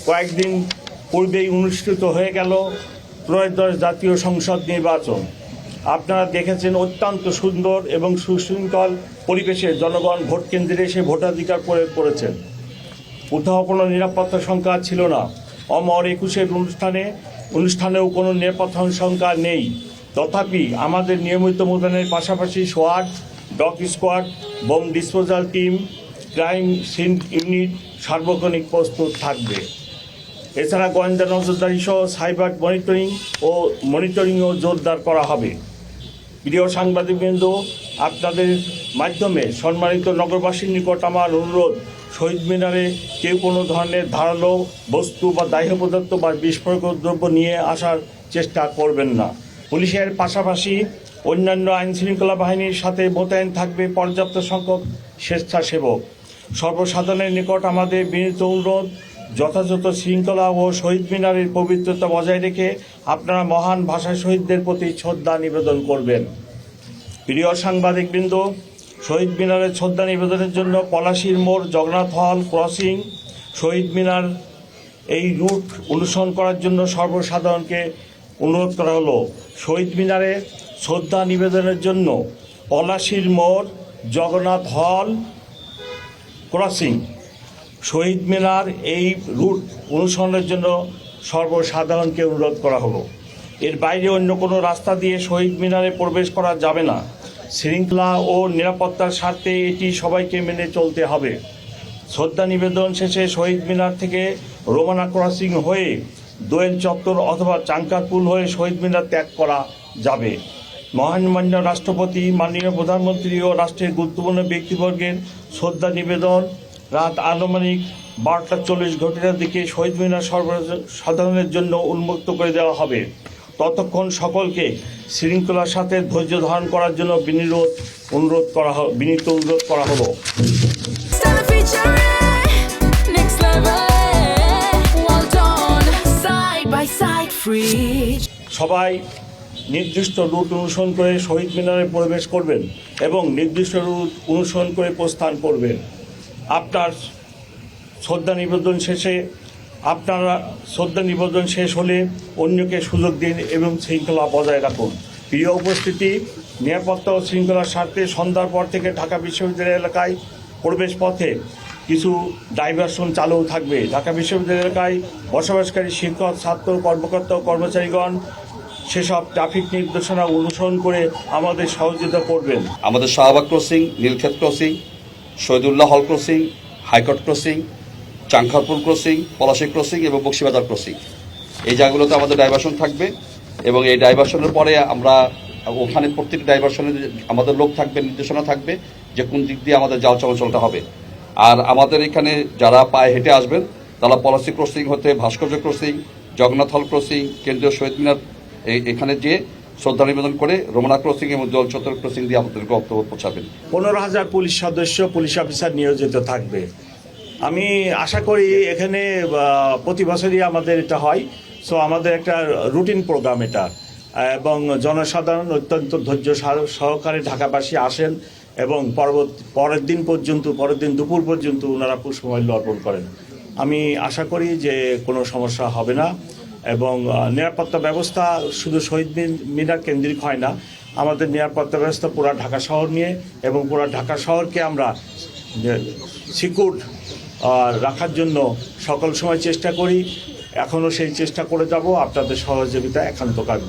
কয়েকদিন পূর্বেই অনুষ্ঠিত হয়ে গেল ত্রয়োদশ জাতীয় সংসদ নির্বাচন। আপনারা দেখেছেন অত্যন্ত সুন্দর এবং সুশৃঙ্খল পরিবেশে জনগণ ভোট কেন্দ্রে এসে ভোটাধিকার প্রয়োগ করেছেন। কোথাও কোনো নিরাপত্তা সংখ্যা ছিল না। অমর একুশের অনুষ্ঠানেও কোনো নিরাপত্তা সংখ্যা নেই। তথাপি আমাদের নিয়মিত মোতায়েনের পাশাপাশি সোয়াট, dog squad, bomb disposal team, crime scene unit সার্বক্ষণিক প্রস্তুত থাকবে। এছাড়া গোয়েন্দা নজরদারি সহ সাইবার মনিটরিংও জোরদার করা হবে। প্রিয় সাংবাদিকবৃন্দ, আপনাদের মাধ্যমে সম্মানিত নগরবাসীর নিকট আমার অনুরোধ, শহীদ মিনারে কেউ কোনো ধরনের ধারালো বস্তু বা দাহ্য পদার্থ বা বিস্ফোরক দ্রব্য নিয়ে আসার চেষ্টা করবেন না। পুলিশের পাশাপাশি অন্যান্য আইনশৃঙ্খলা বাহিনীর সাথে মোতায়েন থাকবে পর্যাপ্ত সংখ্যক স্বেচ্ছাসেবক। সর্বসাধারণের নিকট আমাদের বিনীত অনুরোধ, যথাযথ শৃঙ্খলা ও শহীদ মিনারের পবিত্রতা বজায় রেখে আপনারা মহান ভাষা শহীদদের প্রতি শ্রদ্ধা নিবেদন করবেন। প্রিয় সাংবাদিকবৃন্দ, শহীদ মিনারের শ্রদ্ধা নিবেদনের জন্য পলাশীর মোড়, জগন্নাথ হল ক্রসিং, শহীদ মিনার এই রুট অনুসরণ করার জন্য সর্বসাধারণকে অনুরোধ করা হলো। শহীদ মিনারে শ্রদ্ধা নিবেদনের জন্য পলাশীর মোড়, জগন্নাথ হল ক্রসিং, শহীদ মিনার এই রুট অনুসরণের জন্য সর্বসাধারণকে অনুরোধ করা হলো। এর বাইরে অন্য কোনো রাস্তা দিয়ে শহীদ মিনারে প্রবেশ করা যাবে না। শৃঙ্খলা ও নিরাপত্তার স্বার্থে এটি সবাইকে মেনে চলতে হবে। শ্রদ্ধা নিবেদন শেষে শহীদ মিনার থেকে রোমানা ক্রসিং হয়ে দোয়েল চত্বর অথবা চাঙ্কারপুল হয়ে শহীদ মিনার ত্যাগ করা যাবে। মহামান্য রাষ্ট্রপতি, মাননীয় প্রধানমন্ত্রী ও রাষ্ট্রের গুরুত্বপূর্ণ ব্যক্তিবর্গের শ্রদ্ধা নিবেদন রাত আনুমানিক 12:40 দিকে শহীদ মিনার সর্বসাধারণের জন্য উন্মুক্ত করে দেওয়া হবে। ততক্ষণ সকলকে শৃঙ্খলার সাথে ধৈর্য ধারণ করার জন্য বিনীত অনুরোধ করা হলো। সবাই নির্দিষ্ট রুট অনুসরণ করে শহীদ মিনারে প্রবেশ করবেন এবং নির্দিষ্ট রুট অনুসরণ করে প্রস্থান করবেন। আপনার শ্রদ্ধা নিবেদন শেষ হলে অন্যকে সুযোগ দিন এবং শৃঙ্খলা বজায় রাখুন। প্রিয় উপস্থিতি, নিরাপত্তা ও শৃঙ্খলার স্বার্থে সন্ধ্যার পর থেকে ঢাকা বিশ্ববিদ্যালয় এলাকায় প্রবেশ পথে কিছু ডাইভারশন চালু থাকবে। ঢাকা বিশ্ববিদ্যালয় এলাকায় বসবাসকারী শিক্ষক, ছাত্র, কর্মকর্তা ও কর্মচারীগণ সেসব ট্রাফিক নির্দেশনা অনুসরণ করে আমাদের সহযোগিতা করবেন। আমাদের Shahbag crossing, Nilkhet crossing, Shahidullah hall crossing, high court crossing, Chankharpur crossing, Palashi crossing এবং বক্সিবাজার ক্রসিং, এই জায়গাগুলোতে আমাদের ডাইভারশন থাকবে। এবং এই ডাইভারশনের পরে আমরা ওখানে প্রত্যেকটি ডাইভারশনে আমাদের লোক থাকবে, নির্দেশনা থাকবে যে কোন দিক দিয়ে আমাদের যাওয়া চলাচলটা হবে। আর আমাদের এখানে যারা পায়ে হেঁটে আসবেন তারা পলাশী ক্রসিং হতে ভাস্কর্য ক্রসিং, জগন্নাথ হল ক্রসিং, কেন্দ্রীয় শহীদ মিনার এখানে যে শ্রদ্ধা নিবেদন করে রোমানা ক্রসিং এবং জল চত্বর ক্রসিং দিয়ে আমাদের গন্তব্য পৌঁছাবেন। 15,000 পুলিশ সদস্য, পুলিশ অফিসার নিয়োজিত থাকবে। আমি আশা করি এখানে প্রতি বছরই আমাদের এটা হয়। সো আমাদের একটা রুটিন প্রোগ্রাম এটা, এবং জনসাধারণ অত্যন্ত ধৈর্য সহকারে ঢাকাবাসী আসেন এবং পরের দিন দুপুর পর্যন্ত ওনারা পুষ্পমাল্য অর্পণ করেন। আমি আশা করি যে কোনো সমস্যা হবে না। এবং নিরাপত্তা ব্যবস্থা শুধু শহীদ মিনার কেন্দ্রিক হয় না, আমাদের নিরাপত্তা ব্যবস্থা পুরা ঢাকা শহর নিয়ে, এবং পুরা ঢাকা শহরকে আমরা সিকিউর রাখার জন্য সকল সময় চেষ্টা করি। এখনও সেই চেষ্টা করে যাব। আপনাদের সহযোগিতা একান্ত কাম্য।